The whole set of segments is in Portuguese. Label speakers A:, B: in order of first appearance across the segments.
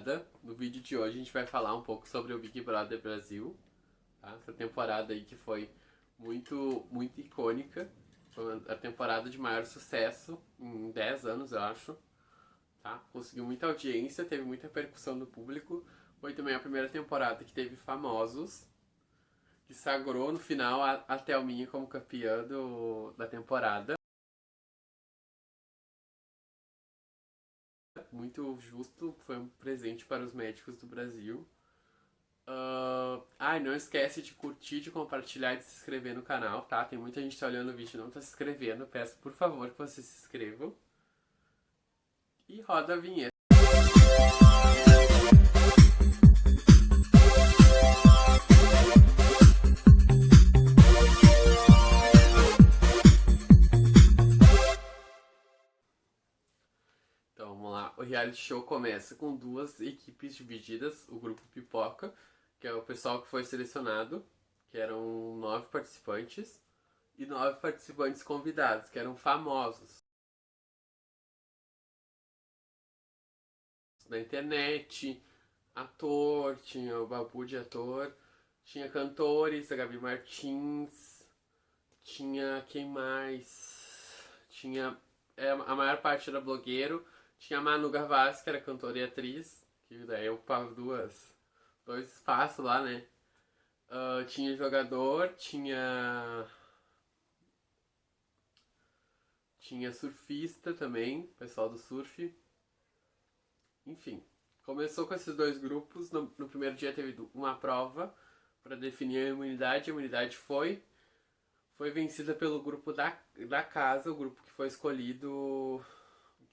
A: temporada. No vídeo de hoje a gente vai falar um pouco sobre o Big Brother Brasil, tá? Essa temporada aí que foi muito icônica. Foi a temporada de maior sucesso em 10 anos, eu acho. Tá? Conseguiu muita audiência, teve muita repercussão do público. Foi também a primeira temporada que teve famosos, que sagrou no final a Thelminha como campeã da temporada. Muito justo, foi um presente para os médicos do Brasil. Não esquece de curtir, de compartilhar e de se inscrever no canal, tá? Tem muita gente que tá olhando o vídeo e não tá se inscrevendo. Peço por favor que vocês se inscrevam. E roda a vinheta. Então vamos lá, o reality show começa com duas equipes divididas, o grupo Pipoca, que é o pessoal que foi selecionado, que eram 9 participantes, e 9 participantes convidados, que eram famosos da internet, ator, tinha o Babu de ator, tinha cantores, a Gabi Martins, tinha quem mais? Tinha. A maior parte era blogueiro. Tinha a Manu Gavassi, que era cantora e atriz, que daí ocupava dois espaços lá, né? Tinha jogador, tinha surfista também, pessoal do surf. Enfim, começou com esses dois grupos. No primeiro dia teve uma prova para definir a imunidade. A imunidade foi vencida pelo grupo da casa, o grupo que foi escolhido,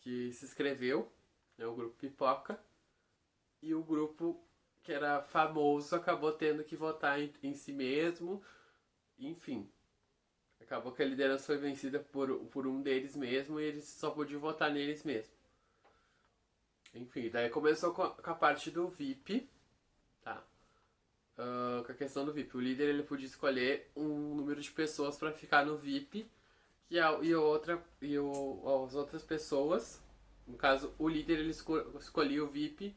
A: que se inscreveu, né, o grupo Pipoca. E o grupo que era famoso acabou tendo que votar em si mesmo. Enfim, acabou que a liderança foi vencida por um deles mesmo e eles só podiam votar neles mesmo. Enfim, daí começou com a parte do VIP, tá? Com a questão do VIP. O líder ele podia escolher um número de pessoas para ficar no VIP as outras pessoas, no caso o líder ele escolhia o VIP,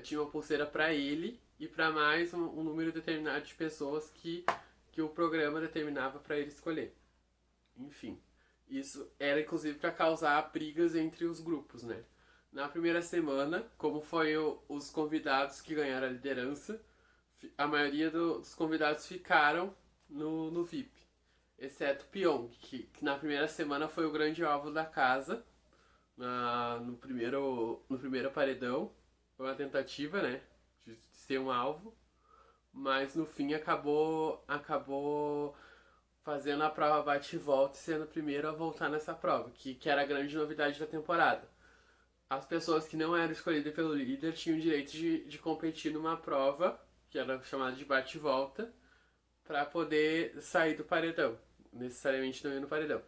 A: tinha uma pulseira para ele e para mais um número determinado de pessoas que o programa determinava para ele escolher. Enfim, isso era inclusive para causar brigas entre os grupos, né? Na primeira semana, como foi os convidados que ganharam a liderança, a maioria dos convidados ficaram no VIP, exceto Pyong, que na primeira semana foi o grande alvo da casa, no primeiro paredão. Foi uma tentativa, né, de ser um alvo, mas no fim acabou fazendo a prova bate e volta e sendo o primeiro a voltar nessa prova, que era a grande novidade da temporada. As pessoas que não eram escolhidas pelo líder tinham o direito de competir numa prova, que era chamada de bate e volta, para poder sair do paredão. Necessariamente não ir no paredão.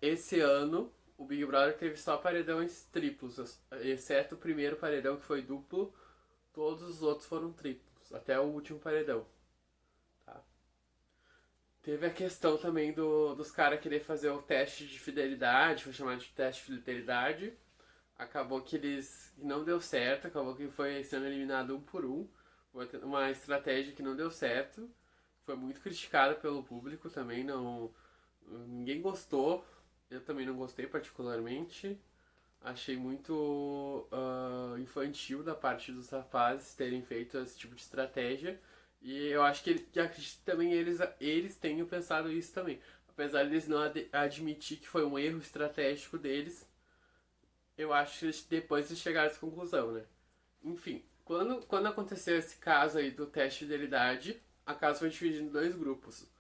A: Esse ano, o Big Brother teve só paredões triplos, exceto o primeiro paredão que foi duplo, todos os outros foram triplos, até o último paredão. Tá? Teve a questão também dos caras querer fazer o teste de fidelidade, foi chamado de teste de fidelidade. Acabou que eles não deu certo, acabou que foi sendo eliminado um por um. Uma estratégia que não deu certo. Foi muito criticada pelo público também, ninguém gostou. Eu também não gostei particularmente. Achei muito infantil da parte dos rapazes terem feito esse tipo de estratégia. E eu acho que acredito que também eles tenham pensado isso também. Apesar de eles não admitir que foi um erro estratégico deles, eu acho que depois eles chegaram a essa conclusão, né? Enfim, quando aconteceu esse caso aí do teste de fidelidade, a casa foi dividida em dois grupos.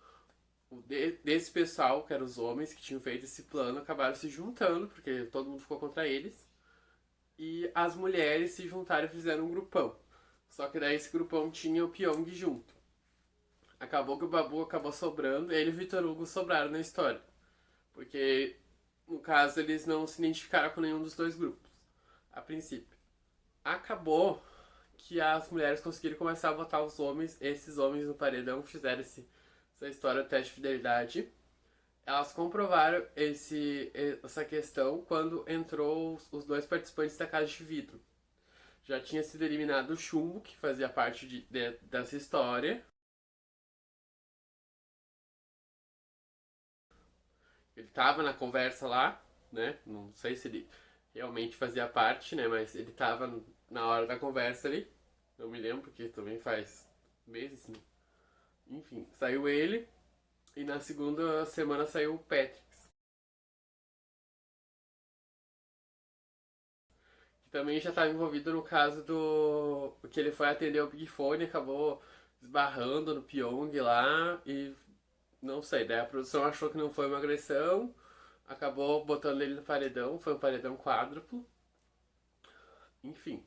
A: Desse pessoal, que eram os homens que tinham feito esse plano, acabaram se juntando, porque todo mundo ficou contra eles. E as mulheres se juntaram e fizeram um grupão. Só que daí esse grupão tinha o Pyong junto. Acabou que o Babu acabou sobrando, ele e o Vitor Hugo sobraram na história. Porque, no caso, eles não se identificaram com nenhum dos dois grupos, a princípio. Acabou que as mulheres conseguiram começar a botar esses homens no paredão, fizeram essa história do teste de fidelidade. Elas comprovaram essa questão quando entrou os dois participantes da Casa de Vidro. Já tinha sido eliminado o Chumbo, que fazia parte dessa história. Ele tava na conversa lá, né? Não sei se ele realmente fazia parte, né? Mas ele tava na hora da conversa ali. Não me lembro, porque também faz meses, né? Enfim, saiu ele. E na segunda semana saiu o Patrick. Que também já estava envolvido no caso do. Que ele foi atender o Big Fone e acabou esbarrando no Pyong lá. E não sei, daí a produção achou que não foi uma agressão. Acabou botando ele no paredão. Foi um paredão quádruplo. Enfim,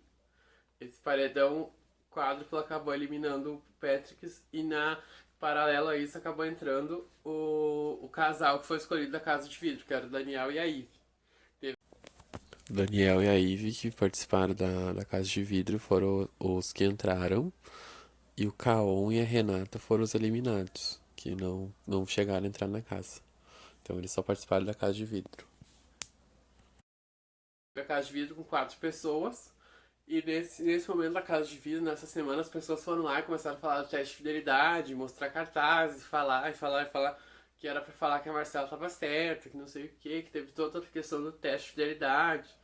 A: esse paredão quádruplo acabou eliminando o Patrick e na paralelo a isso acabou entrando o casal que foi escolhido da Casa de Vidro, que era o Daniel e a Ivy. O Daniel e a Ivy que participaram da Casa de Vidro foram os que entraram e o Kaon e a Renata foram os eliminados, que não chegaram a entrar na casa. Então eles só participaram da Casa de Vidro. A Casa de Vidro com 4 pessoas. E nesse momento da Casa de Vidro, nessa semana, as pessoas foram lá e começaram a falar do teste de fidelidade, mostrar cartazes, falar que era pra falar que a Marcela tava certa, que não sei o que teve toda a questão do teste de fidelidade.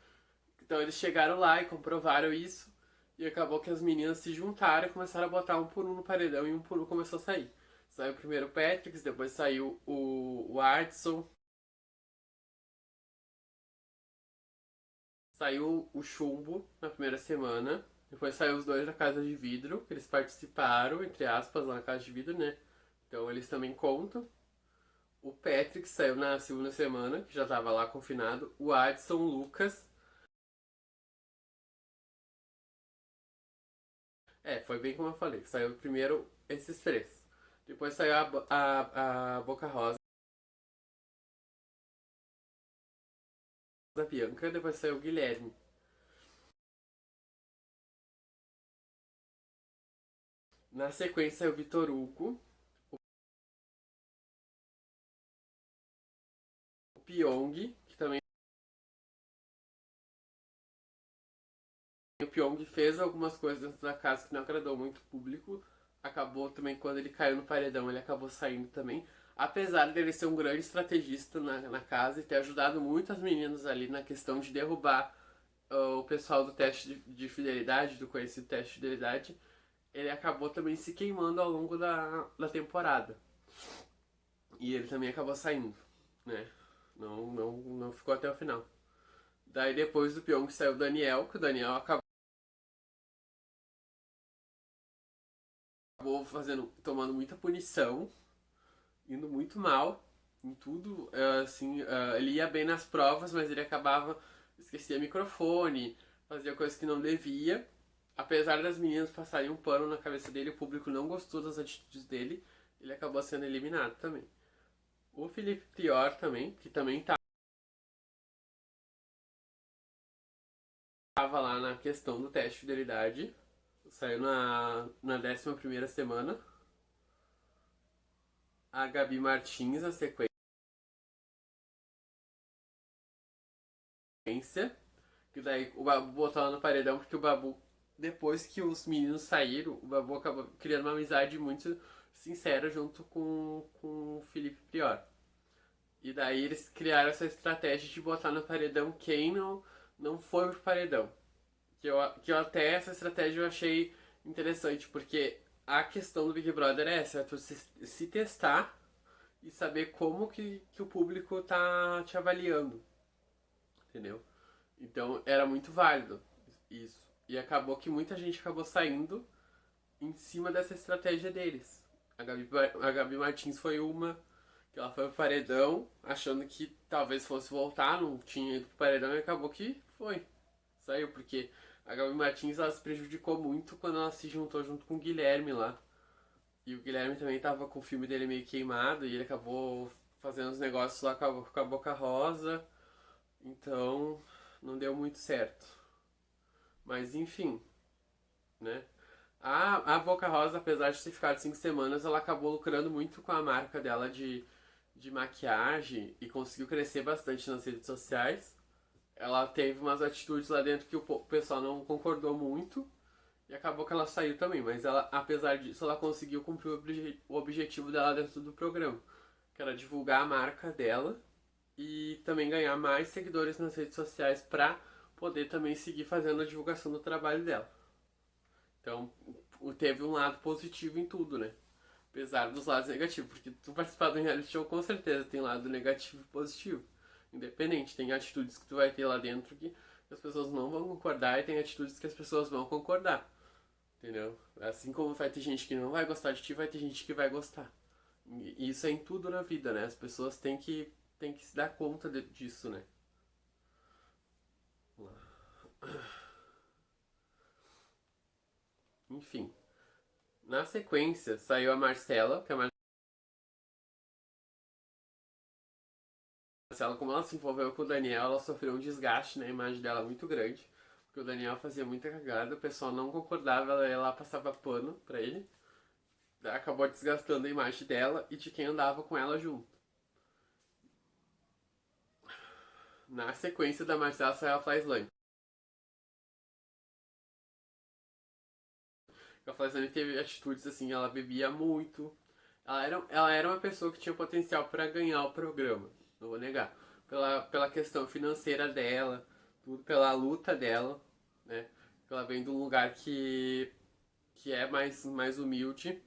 A: Então eles chegaram lá e comprovaram isso. E acabou que as meninas se juntaram e começaram a botar um por um no paredão e um por um começou a sair. Saiu primeiro o Patrick, depois saiu o Adson, saiu o Chumbo na primeira semana. Depois saiu os dois da Casa de Vidro, que eles participaram, entre aspas, lá na Casa de Vidro, né? Então eles também contam. O Patrick saiu na segunda semana, que já tava lá confinado. O Adson, o Lucas. Foi bem como eu falei. Saiu primeiro esses três. Depois saiu a Boca Rosa da Bianca. Depois saiu o Guilherme. Na sequência saiu o Vitor Hugo. O Pyong, que também. O Pyong fez algumas coisas dentro da casa que não agradou muito o público. Acabou também, quando ele caiu no paredão, ele acabou saindo também. Apesar dele ser um grande estrategista na casa e ter ajudado muitas meninas ali na questão de derrubar o pessoal do teste de fidelidade, do conhecido teste de fidelidade, ele acabou também se queimando ao longo da temporada. E ele também acabou saindo, né? Não ficou até o final. Daí depois do Pyong saiu o Daniel, que o Daniel acabou tomando muita punição, indo muito mal em tudo. Assim, ele ia bem nas provas, mas ele esquecia microfone, fazia coisas que não devia. Apesar das meninas passarem um pano na cabeça dele, o público não gostou das atitudes dele, ele acabou sendo eliminado também. O Felipe Prior também, que também estava lá na questão do teste de fidelidade, saiu na 11ª semana. A Gabi Martins, a sequência, que daí o Babu botou ela no paredão, porque o Babu, depois que os meninos saíram, o Babu acabou criando uma amizade muito sincera junto com o Felipe Prior. E daí eles criaram essa estratégia de botar no paredão quem não foi pro paredão. Que eu até essa estratégia eu achei interessante, porque a questão do Big Brother é essa, é tu se testar e saber como que o público tá te avaliando, entendeu? Então era muito válido isso. E acabou que muita gente acabou saindo em cima dessa estratégia deles. A Gabi Martins foi uma, que ela foi pro paredão, achando que talvez fosse voltar, não tinha ido pro paredão e acabou que foi. Saiu, porque a Gabi Martins ela se prejudicou muito quando ela se juntou junto com o Guilherme lá. E o Guilherme também tava com o filme dele meio queimado e ele acabou fazendo os negócios lá com a Boca Rosa. Então, não deu muito certo. Mas enfim, né? A Boca Rosa, apesar de ter ficado 5 semanas, ela acabou lucrando muito com a marca dela de maquiagem e conseguiu crescer bastante nas redes sociais. ela teve umas atitudes lá dentro que o pessoal não concordou muito e acabou que ela saiu também, mas ela, apesar disso, ela conseguiu cumprir o objetivo dela dentro do programa, que era divulgar a marca dela e também ganhar mais seguidores nas redes sociais pra poder também seguir fazendo a divulgação do trabalho dela. Então, teve um lado positivo em tudo, né? Apesar dos lados negativos, porque tu participar do reality show com certeza tem lado negativo e positivo. Independente, tem atitudes que tu vai ter lá dentro que as pessoas não vão concordar e tem atitudes que as pessoas vão concordar. Entendeu? Assim como vai ter gente que não vai gostar de ti, vai ter gente que vai gostar. E isso é em tudo na vida, né? As pessoas têm que se dar conta disso, né? Enfim. Na sequência, saiu a Marcela, que a Marcela, como ela se envolveu com o Daniel, ela sofreu um desgaste na imagem dela muito grande. Porque o Daniel fazia muita cagada, o pessoal não concordava, ela ia lá passava pano pra ele. Acabou desgastando a imagem dela e de quem andava com ela junto. Na sequência da Marcela saiu a Flyslane. A Flyslane teve atitudes assim, ela bebia muito. Ela era uma pessoa que tinha potencial para ganhar o programa, não vou negar. Pela questão financeira dela, tudo pela luta dela, né? Ela vem de um lugar que é mais humilde,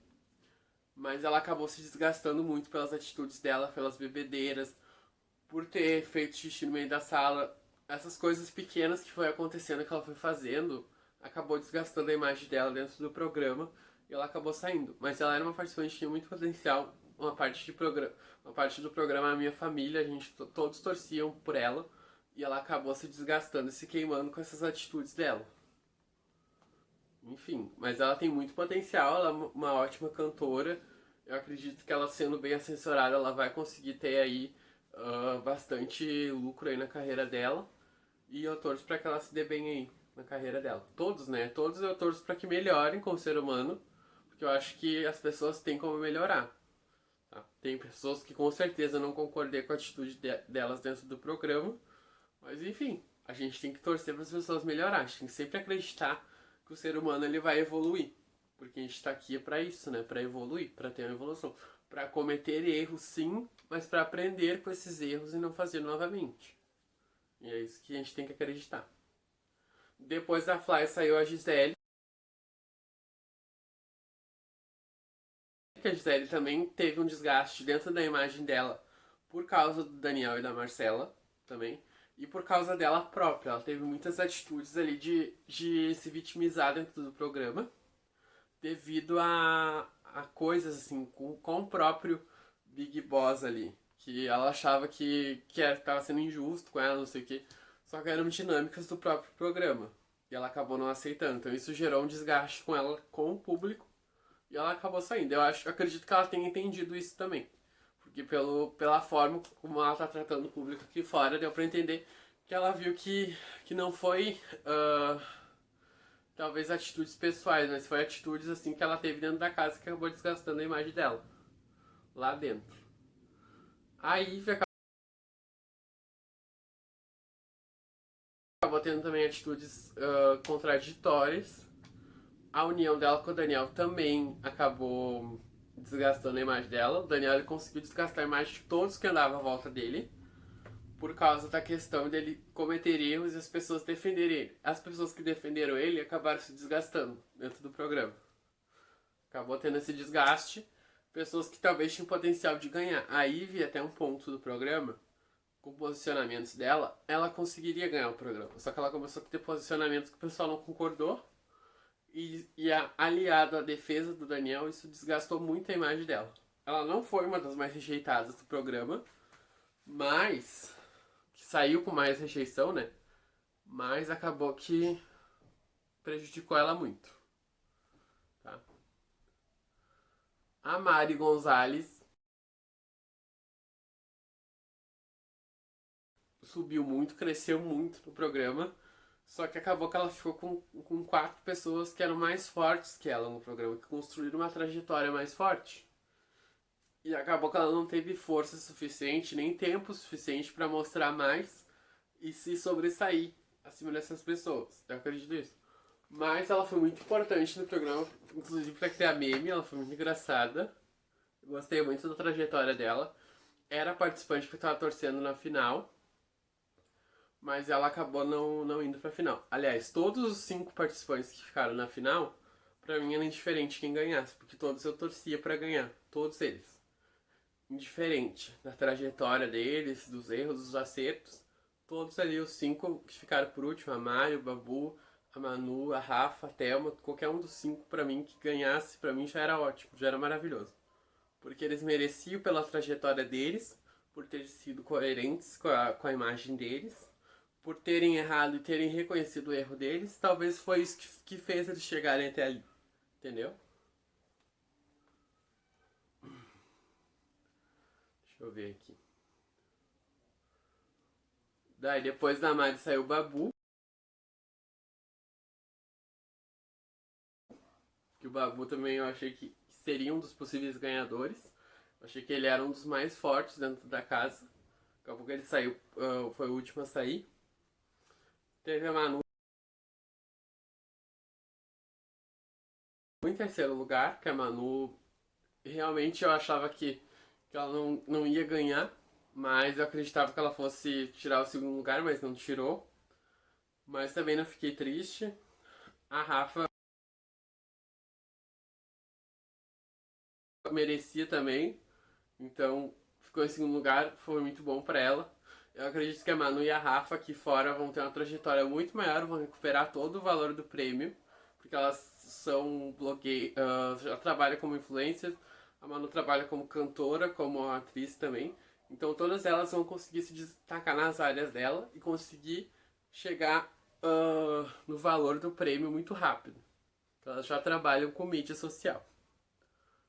A: mas ela acabou se desgastando muito pelas atitudes dela, pelas bebedeiras, por ter feito xixi no meio da sala. Essas coisas pequenas que foi acontecendo, que ela foi fazendo, acabou desgastando a imagem dela dentro do programa e ela acabou saindo. Mas ela era uma participante que tinha muito potencial. Uma parte do programa, a minha família, a gente todos torciam por ela e ela acabou se desgastando e se queimando com essas atitudes dela. Enfim, mas ela tem muito potencial, ela é uma ótima cantora. Eu acredito que ela sendo bem assessorada, ela vai conseguir ter aí bastante lucro aí na carreira dela. E eu torço pra que ela se dê bem aí na carreira dela. Todos, né? Todos eu torço pra que melhorem como ser humano, porque eu acho que as pessoas têm como melhorar. Tá? Tem pessoas que com certeza não concordei com a atitude delas dentro do programa, mas enfim, a gente tem que torcer para as pessoas melhorar. A gente tem que sempre acreditar que o ser humano ele vai evoluir, porque a gente está aqui para isso, né? Para evoluir, para ter uma evolução, para cometer erros, sim, mas para aprender com esses erros e não fazer novamente. E é isso que a gente tem que acreditar. Depois da Fly saiu a Gisele, que a Gisele também teve um desgaste dentro da imagem dela por causa do Daniel e da Marcela também. E por causa dela própria. Ela teve muitas atitudes ali de se vitimizar dentro do programa. Devido a coisas assim, com o próprio Big Boss ali. Que ela achava que estava sendo injusto com ela, não sei o que. Só que eram dinâmicas do próprio programa. E ela acabou não aceitando. Então isso gerou um desgaste com ela, com o público. E ela acabou saindo. Acredito que ela tenha entendido isso também. Porque pela forma como ela tá tratando o público aqui fora, deu pra entender que ela viu que não foi talvez atitudes pessoais, mas foi atitudes assim que ela teve dentro da casa que acabou desgastando a imagem dela. Lá dentro. A Ivy acabou tendo também atitudes contraditórias. A união dela com o Daniel também acabou desgastando a imagem dela. O Daniel ele conseguiu desgastar a imagem de todos que andavam à volta dele por causa da questão dele cometer erros e as pessoas defenderem ele. As pessoas que defenderam ele acabaram se desgastando dentro do programa. Acabou tendo esse desgaste. Pessoas que talvez tinham potencial de ganhar. A Ivy, até um ponto do programa, com posicionamentos dela, ela conseguiria ganhar o programa. Só que ela começou a ter posicionamentos que o pessoal não concordou. Aliado à defesa do Daniel, isso desgastou muito a imagem dela. Ela não foi uma das mais rejeitadas do programa, mas que saiu com mais rejeição, né? Mas acabou que prejudicou ela muito. Tá? A Mari Gonzalez subiu muito, cresceu muito no programa. Só que acabou que ela ficou com quatro pessoas que eram mais fortes que ela no programa, que construíram uma trajetória mais forte. E acabou que ela não teve força suficiente, nem tempo suficiente para mostrar mais e se sobressair acima dessas pessoas. Eu acredito nisso. Mas ela foi muito importante no programa, inclusive pra criar meme, ela foi muito engraçada. Eu gostei muito da trajetória dela. Era a participante que eu tava torcendo na final, mas ela acabou não indo pra final. Aliás, todos os 5 participantes que ficaram na final, pra mim era indiferente quem ganhasse, porque todos eu torcia pra ganhar, todos eles. Indiferente da trajetória deles, dos erros, dos acertos, todos ali, os 5 que ficaram por último, a Mari, o Babu, a Manu, a Rafa, a Thelma, qualquer um dos 5 pra mim que ganhasse, pra mim já era ótimo, já era maravilhoso. Porque eles mereciam pela trajetória deles, por terem sido coerentes com a imagem deles, por terem errado e terem reconhecido o erro deles, talvez foi isso que fez eles chegarem até ali. Entendeu? Deixa eu ver aqui. Daí depois da Mari saiu o Babu. Que o Babu também eu achei que seria um dos possíveis ganhadores. Eu achei que ele era um dos mais fortes dentro da casa. Acabou que ele saiu, foi o último a sair. Teve a Manu em terceiro lugar, que a Manu realmente eu achava que ela não ia ganhar, mas eu acreditava que ela fosse tirar o segundo lugar, mas não tirou. Mas também não fiquei triste. A Rafa merecia também, então ficou em segundo lugar, foi muito bom pra ela. Eu acredito que a Manu e a Rafa aqui fora vão ter uma trajetória muito maior, vão recuperar todo o valor do prêmio, porque elas são blogueiras, já trabalham como influencer, a Manu trabalha como cantora, como atriz também. Então todas elas vão conseguir se destacar nas áreas dela e conseguir chegar no valor do prêmio muito rápido. Então, elas já trabalham com mídia social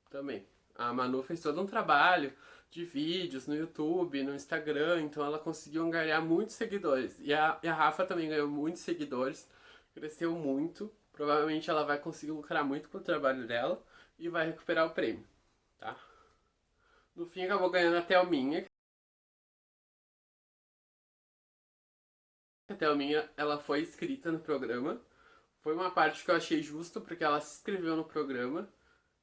A: também. A Manu fez todo um trabalho de vídeos no YouTube, no Instagram, então ela conseguiu angariar muitos seguidores. E a Rafa também ganhou muitos seguidores, cresceu muito. Provavelmente ela vai conseguir lucrar muito com o trabalho dela e vai recuperar o prêmio, tá? No fim acabou ganhando a Thelminha. A Thelminha, ela foi inscrita no programa. Foi uma parte que eu achei justo, porque ela se inscreveu no programa,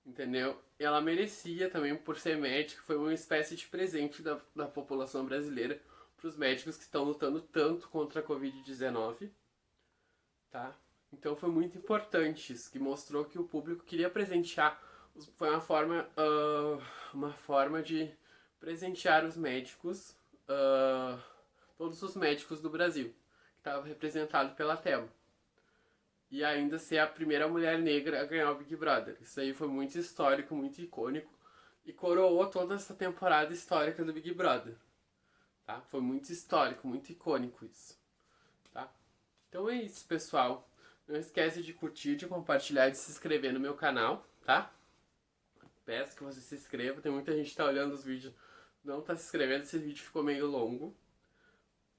A: entendeu? E ela merecia também, por ser médica, foi uma espécie de presente da população brasileira para os médicos que estão lutando tanto contra a Covid-19, tá? Então foi muito importante isso, que mostrou que o público queria presentear, foi uma forma de presentear os médicos, todos os médicos do Brasil, que estava representado pela Thelma e ainda ser a primeira mulher negra a ganhar o Big Brother. Isso aí foi muito histórico, muito icônico e coroou toda essa temporada histórica do Big Brother, tá? Foi muito histórico, muito icônico isso, tá? Então é isso, pessoal. Não esquece de curtir, de compartilhar e de se inscrever no meu canal, tá? Peço que você se inscreva, tem muita gente que tá olhando os vídeos, não tá se inscrevendo, esse vídeo ficou meio longo.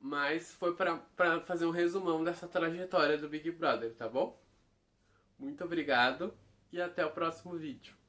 A: Mas foi pra fazer um resumão dessa trajetória do Big Brother, tá bom? Muito obrigado e até o próximo vídeo.